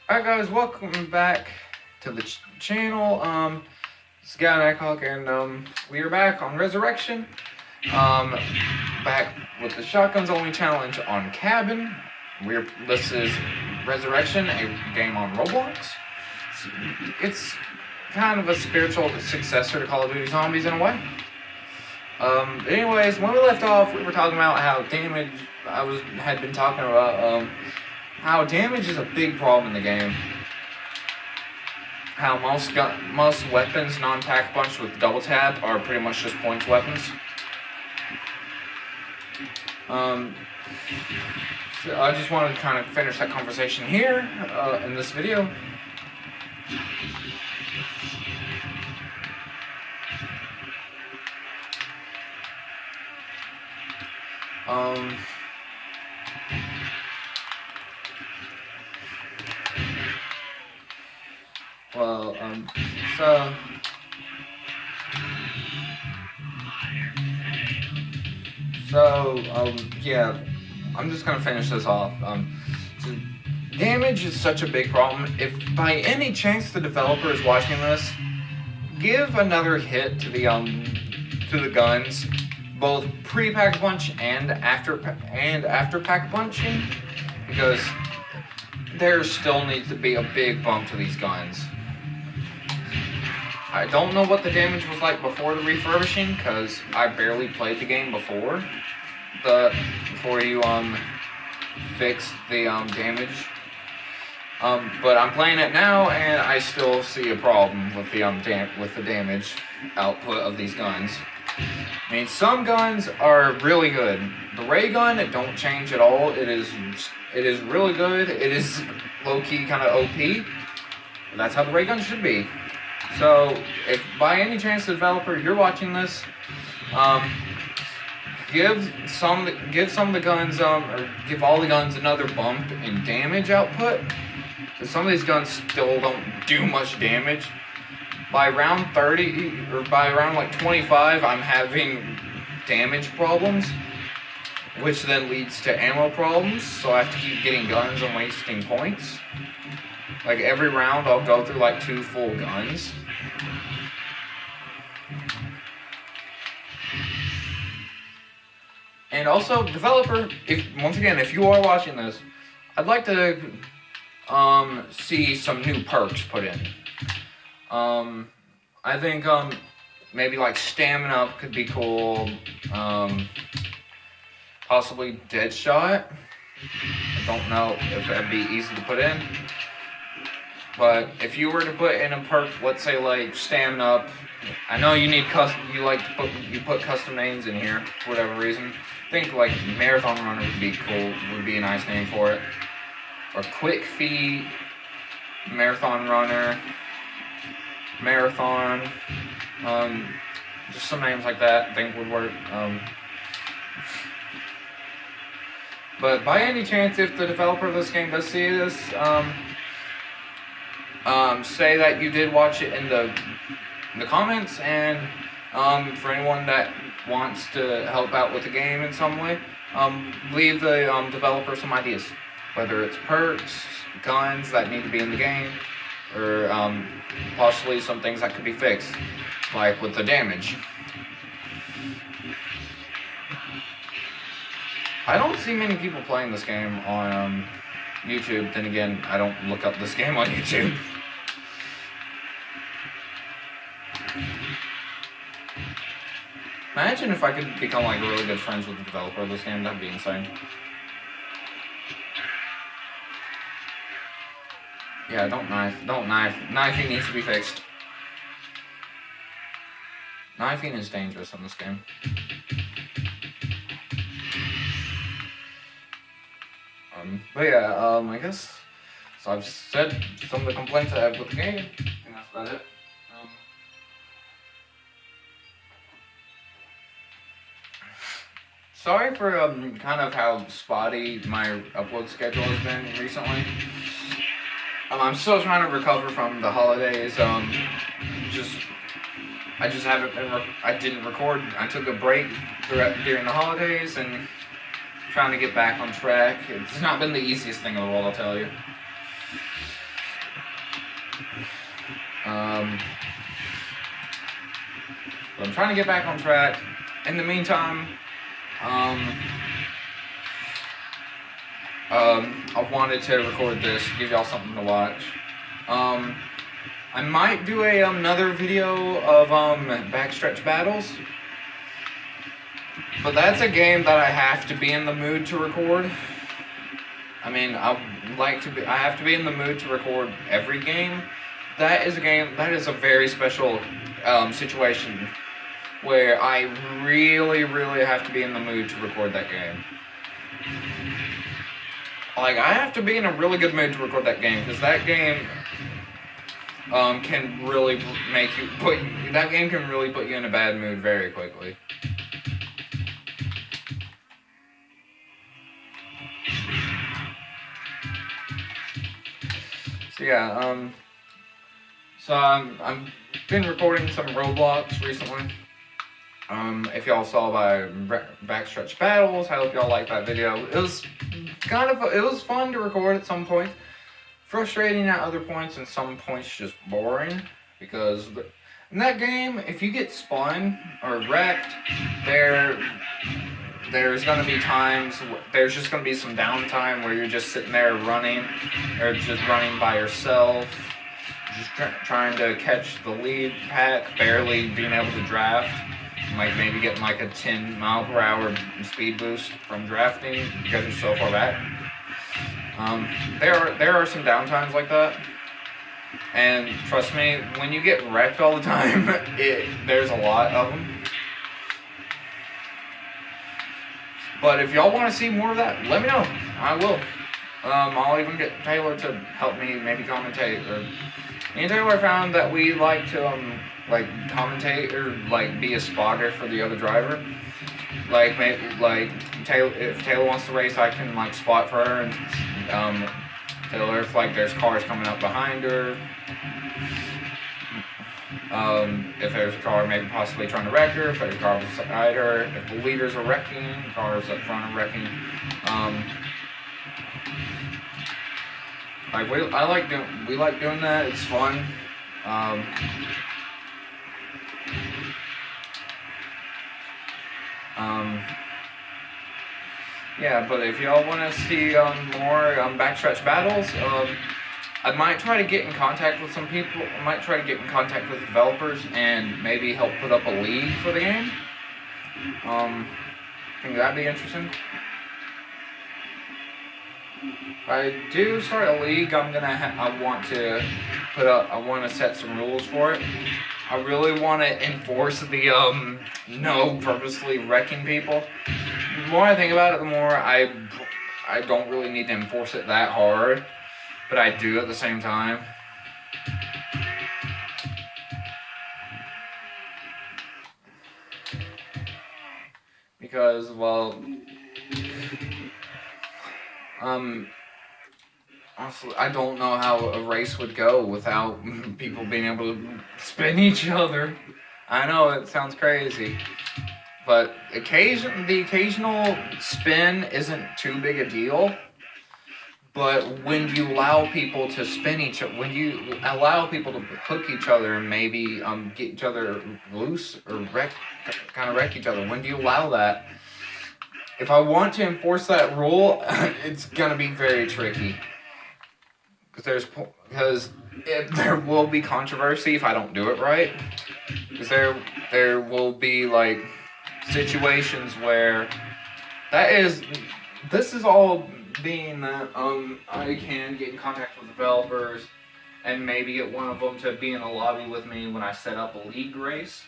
Alright guys, welcome back to the channel. It's Guy Nycock and we are back on Resurrection. Back with the Shotguns Only Challenge on Cabin. This is Resurrection, a game on Roblox. It's kind of a spiritual successor to Call of Duty Zombies in a way. Anyways, when we left off, we were talking about how damage. Had been talking about how damage is a big problem in the game. How most weapons non-pack punch with double tap are pretty much just points weapons. So I just wanted to kind of finish that conversation here in this video. Yeah, I'm just gonna finish this off. So damage is such a big problem. If by any chance the developer is watching this, give another hit to the guns, both pre-pack punch and after pack punching, because there still needs to be a big bump to these guns. I don't know what the damage was like before the refurbishing, because I barely played the game before you fix the damage. But I'm playing it now, and I still see a problem with the damage output of these guns. I mean, some guns are really good. The ray gun, it don't change at all. It is really good. It is low-key kind of OP. That's how the ray gun should be. So, if by any chance the developer, you're watching this, give some of the guns, or give all the guns another bump in damage output. Because some of these guns still don't do much damage. By round 30, or by around like 25, I'm having damage problems, which then leads to ammo problems, so I have to keep getting guns and wasting points. Like every round I'll go through like 2 full guns. And also, developer, if you are watching this, I'd like to see some new perks put in. I think maybe like stamina could be cool. Possibly Deadshot. I don't know if that'd be easy to put in. But if you were to put in a perk, let's say like stamina, I know you need you put custom names in here for whatever reason. I think like Marathon Runner would be cool, would be a nice name for it. Or Quick Feet, Marathon Runner, Marathon, just some names like that I think would work. But by any chance, if the developer of this game does see this, say that you did watch it in the comments, and for anyone that wants to help out with the game in some way, leave the developer some ideas, whether it's perks, guns that need to be in the game, or possibly some things that could be fixed, like with the damage. I don't see many people playing this game on YouTube. Then again, I don't look up this game on YouTube. Imagine if I could become like really good friends with the developer of this game. That'd be insane. Yeah, don't knife. Knifing needs to be fixed. Knifing is dangerous in this game. But yeah, I guess, so I've said some of the complaints I have with the game, and that's about it. Sorry for kind of how spotty my upload schedule has been recently. I'm still trying to recover from the holidays. I just haven't been. I didn't record. I took a break during the holidays and trying to get back on track. It's not been the easiest thing in the world, I'll tell you. But I'm trying to get back on track. In the meantime, I wanted to record this, give y'all something to watch. I might do another video of backstretch battles, but that's a game that I have to be in the mood to record. I mean, I have to be in the mood to record every game. That is a very special situation where I really, really have to be in the mood to record that game. Like, I have to be in a really good mood to record that game, because that game can really put you in a bad mood very quickly. So yeah, I've been recording some Roblox recently. If y'all saw my backstretch battles, I hope y'all liked that video. It was fun to record at some points, frustrating at other points, and some points just boring, because in that game, if you get spun or wrecked, there's gonna be times, there's just gonna be some downtime where you're just sitting there running, or just running by yourself, just trying to catch the lead pack, barely being able to draft. Like maybe getting like a 10 mile per hour speed boost from drafting because you're so far back. There are some downtimes like that, and trust me, when you get wrecked all the time, there's a lot of them. But if y'all want to see more of that, let me know. I will. I'll even get Taylor to help me maybe commentate. Or me and Taylor found that we like to commentate or like be a spotter for the other driver. Like Taylor, if Taylor wants to race, I can like spot for her, and Taylor, if like there's cars coming up behind her. If there's a car maybe possibly trying to wreck her, if there's a car beside her, if the leaders are wrecking, cars up front are wrecking. We like doing that. It's fun. Yeah, but if y'all want to see more backstretch battles, I might try to get in contact with some people. I might try to get in contact with developers and maybe help put up a league for the game. Think that'd be interesting. If I do start a league, I want to set some rules for it. I really want to enforce the no purposely wrecking people. The more I think about it, the more I don't really need to enforce it that hard, but I do at the same time. Because, well, honestly, I don't know how a race would go without people being able to spin each other. I know it sounds crazy, but the occasional spin isn't too big a deal. But when you allow people to spin when you allow people to hook each other and maybe get each other loose or wreck each other, when do you allow that? If I want to enforce that rule, it's gonna be very tricky. Because there will be controversy if I don't do it right. Because there will be like situations where this is all being that I can get in contact with developers and maybe get one of them to be in a lobby with me when I set up a league race.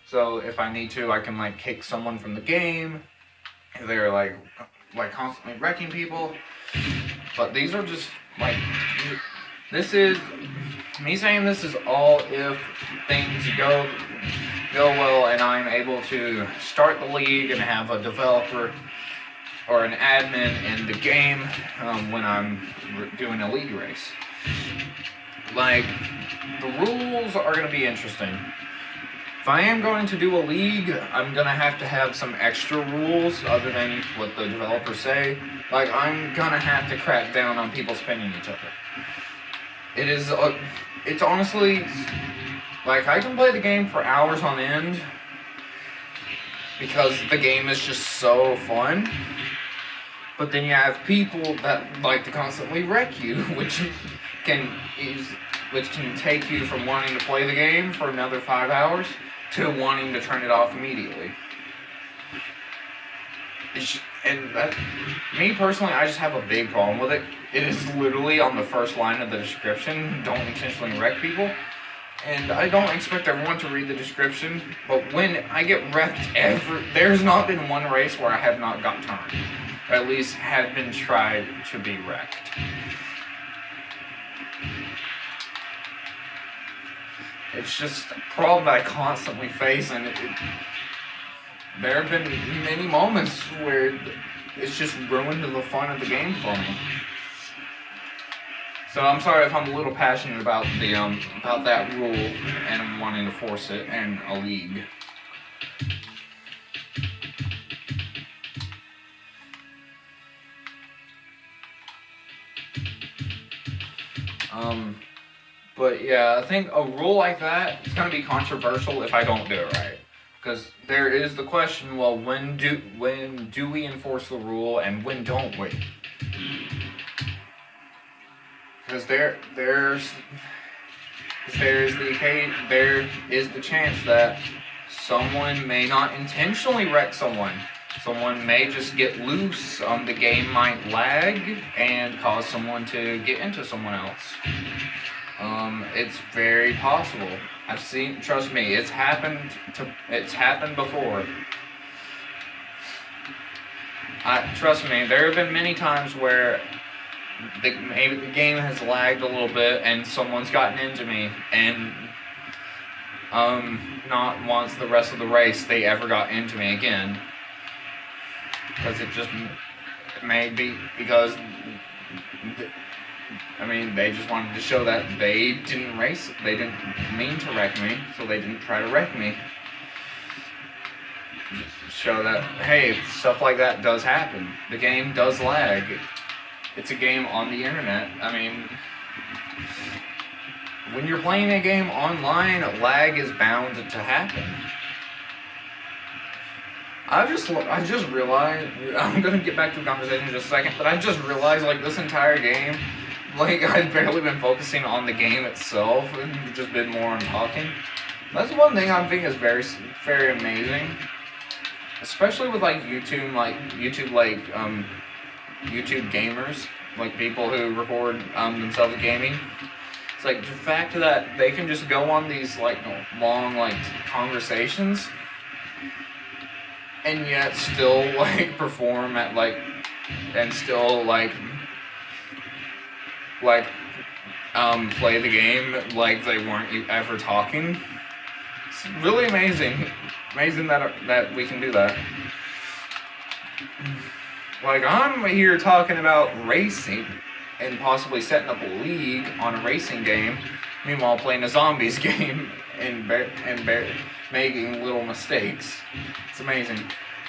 So if I need to, I can like kick someone from the game if they're like constantly wrecking people. But these are just like, this is me saying this is all if things go well and I'm able to start the league and have a developer or an admin in the game when I'm doing a league race. Like, the rules are going to be interesting. If I am going to do a league, I'm gonna have to have some extra rules other than what the developers say. Like, I'm gonna have to crack down on people spinning each other. It's honestly, like, I can play the game for hours on end because the game is just so fun. But then you have people that like to constantly wreck you, which can take you from wanting to play the game for another 5 hours to wanting to turn it off immediately. And that, me personally, I just have a big problem with it. It is literally on the first line of the description, don't intentionally wreck people. And I don't expect everyone to read the description, but when I get wrecked there's not been one race where I have not got turned. Or at least have been tried to be wrecked. It's just a problem that I constantly face, and there have been many moments where it's just ruined the fun of the game for me. So I'm sorry if I'm a little passionate about the about that rule and wanting to force it in a league. But yeah, I think a rule like that is going to be controversial if I don't do it right. Because there is the question, well, when do we enforce the rule and when don't we? Because there is the chance that someone may not intentionally wreck someone. Someone may just get loose. The game might lag and cause someone to get into someone else. It's very possible. Trust me, it's happened before. Trust me, there have been many times where maybe the game has lagged a little bit and someone's gotten into me, and not once the rest of the race they ever got into me again. Because it just may be because they just wanted to show that they didn't mean to wreck me, so they didn't try to wreck me. Just show that, hey, stuff like that does happen. The game does lag. It's a game on the internet. When you're playing a game online, lag is bound to happen. I just realized, I'm gonna get back to the conversation in just a second, but I just realized, this entire game, I've barely been focusing on the game itself, and just been more on talking. That's one thing I think is very, very amazing. Especially with, YouTube gamers, people who record, themselves gaming. It's the fact that they can just go on these, long, conversations, and yet still perform at and still play the game like they weren't ever talking. It's really amazing that we can do that. I'm here talking about racing and possibly setting up a league on a racing game, meanwhile playing a zombies game and making little mistakes. It's amazing.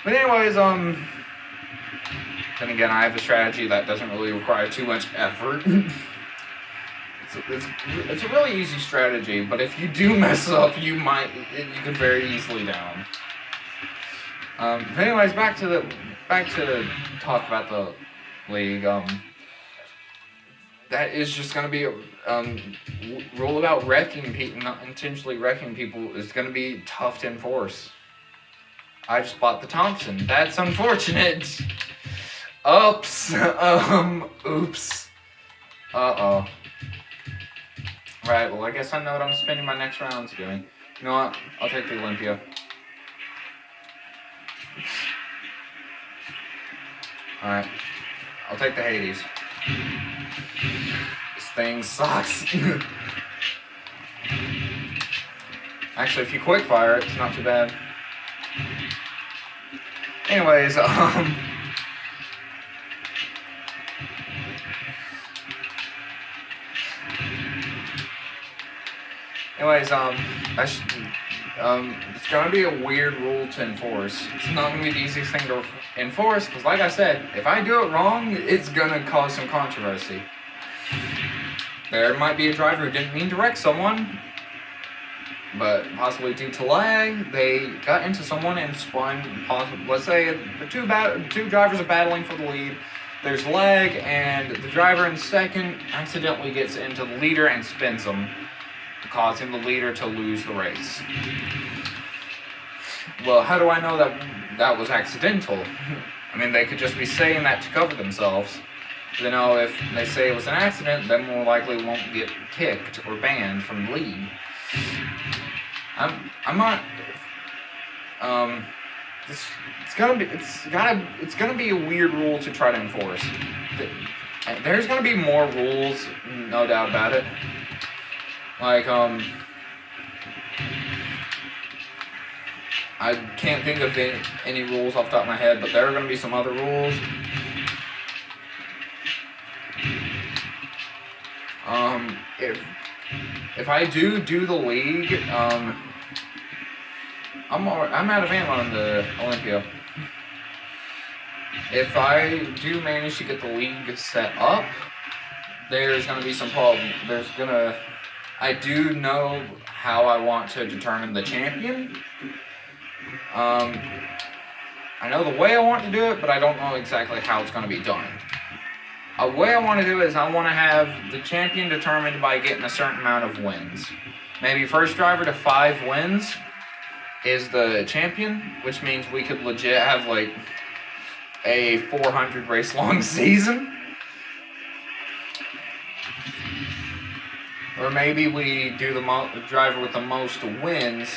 But anyways, then again, I have a strategy that doesn't really require too much effort. It's a really easy strategy, but if you do mess up, you could very easily down. But anyways, back to talk about the league. That is just going to be a rule about wrecking people, not intentionally wrecking people, is going to be tough to enforce. I just bought the Thompson. That's unfortunate. Oops. Oops. Uh-oh. Right, well, I guess I know what I'm spending my next rounds doing. You know what? I'll take the Olympia. Alright. I'll take the Hades. This thing sucks. Actually, if you quick fire it, it's not too bad. Anyways, it's gonna be a weird rule to enforce. It's not gonna be the easiest thing to enforce, because like I said, if I do it wrong, it's gonna cause some controversy. There might be a driver who didn't mean to wreck someone, but possibly due to lag, they got into someone and spun. Let's say the two drivers are battling for the lead. There's lag, and the driver in second accidentally gets into the leader and spins him, causing the leader to lose the race. Well, how do I know that that was accidental? I mean, they could just be saying that to cover themselves. You know, if they say it was an accident, they more likely won't get kicked or banned from the league. I'm not. It's gonna be a weird rule to try to enforce. There's gonna be more rules, no doubt about it. Like I can't think of any rules off the top of my head, but there are gonna be some other rules. If I do the league, I'm out of ammo on the Olympia. If I do manage to get the league set up, there's gonna be some problem. I do know how I want to determine the champion. I know the way I want to do it, but I don't know exactly how it's gonna be done. A way I want to do it is I want to have the champion determined by getting a certain amount of wins. Maybe first driver to 5 wins is the champion, which means we could legit have like a 400 race long season. Or maybe we do the driver with the most wins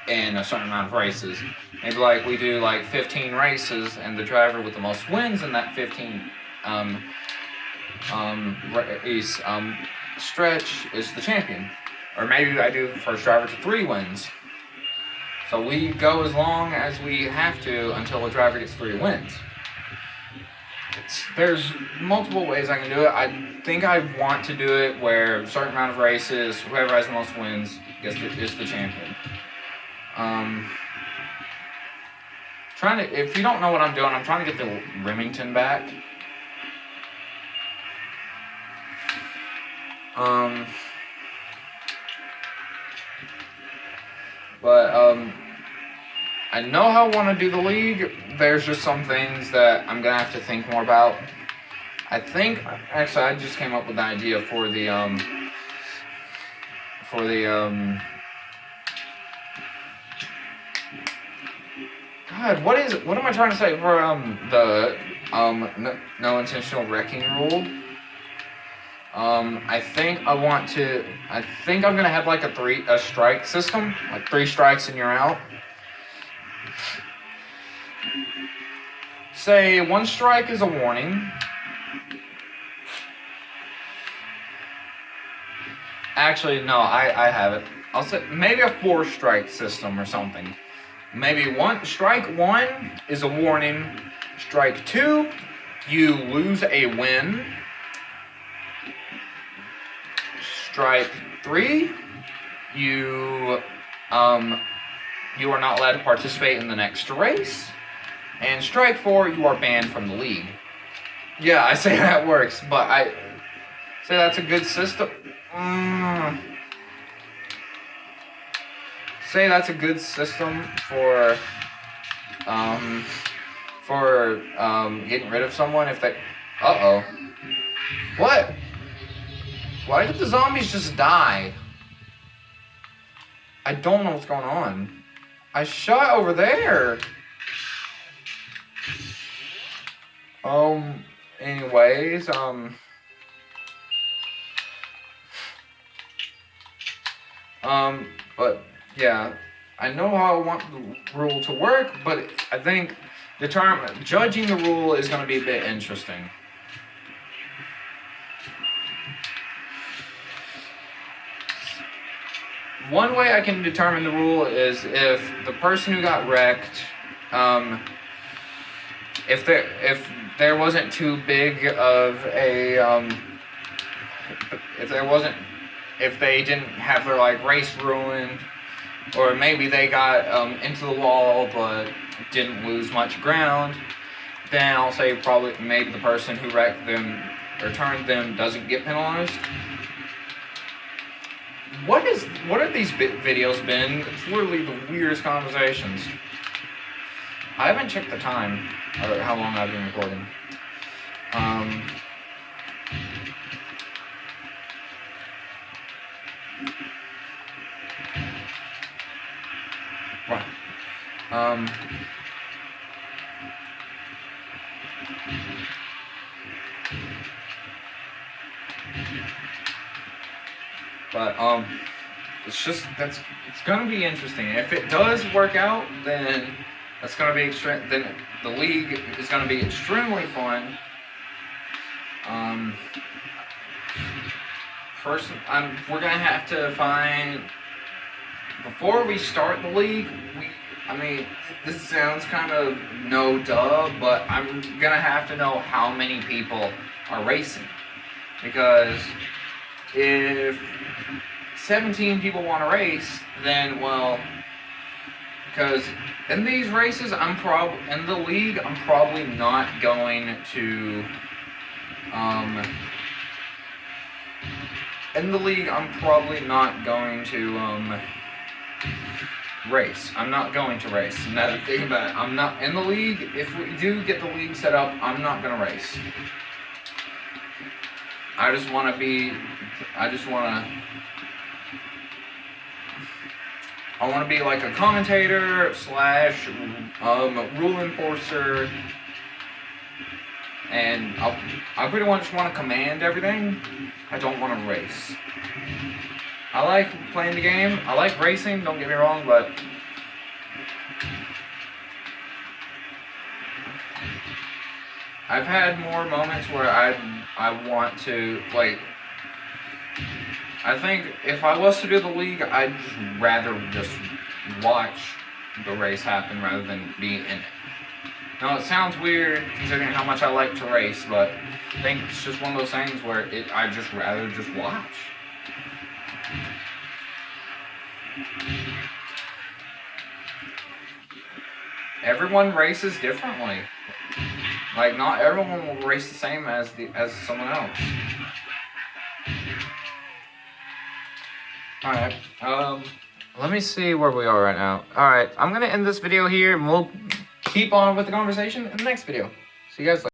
in a certain amount of races. Maybe like we do like 15 races, and the driver with the most wins in that 15 stretch is the champion. Or maybe I do first driver to 3 wins. So we go as long as we have to until a driver gets 3 wins. There's multiple ways I can do it. I think I want to do it where a certain amount of races, whoever has the most wins is the champion. If you don't know what I'm doing, I'm trying to get the Remington back. I know how I want to do the league. There's just some things that I'm gonna have to think more about. I just came up with an idea for the God, what am I trying to say for no intentional wrecking rule? I think I'm gonna have like a strike system, like 3 strikes and you're out. Say 1 strike is a warning. Actually, no, I have it. I'll say maybe a 4 strike system or something. Maybe strike 1 is a warning. Strike 2, you lose a win. Strike 3, you are not allowed to participate in the next race. And strike 4, you are banned from the league. Yeah, I say that works, but I say that's a good system. Say that's a good system for getting rid of someone if they. What? Why did the zombies just die? I don't know what's going on. I shot over there. Anyways, but yeah, I know how I want the rule to work, but I think judging the rule is going to be a bit interesting. One way I can determine the rule is if the person who got wrecked, if there wasn't too big of a, if they didn't have their like race ruined, or maybe they got into the wall but didn't lose much ground, then I'll say probably maybe the person who wrecked them or turned them doesn't get penalized. What have these videos been? It's literally the weirdest conversations. I haven't checked the time or how long I've been recording. Right. But it's gonna be interesting. If it does work out, then that's gonna be then the league is gonna be extremely fun. First, we're gonna have to find, before we start the league. I mean, this sounds kind of no duh, but I'm gonna have to know how many people are racing, because if 17 people want to race, then, well, because in these races, in the league, I'm probably not going to, race. I'm not going to race. Now, the thing about it, I'm not in the league. If we do get the league set up, I'm not going to race. I want to be like a commentator / rule enforcer, and I pretty much want to command everything. I don't want to race. I like playing the game. I like racing, don't get me wrong, but I've had more moments where I want to, like, I think if I was to do the league, I'd rather just watch the race happen rather than be in it. Now, it sounds weird considering how much I like to race, but I think it's just one of those things where I'd just rather just watch. Everyone races differently. Like, not everyone will race the same as someone else. Alright, let me see where we are right now. Alright, I'm gonna end this video here, and we'll keep on with the conversation in the next video. See you guys later.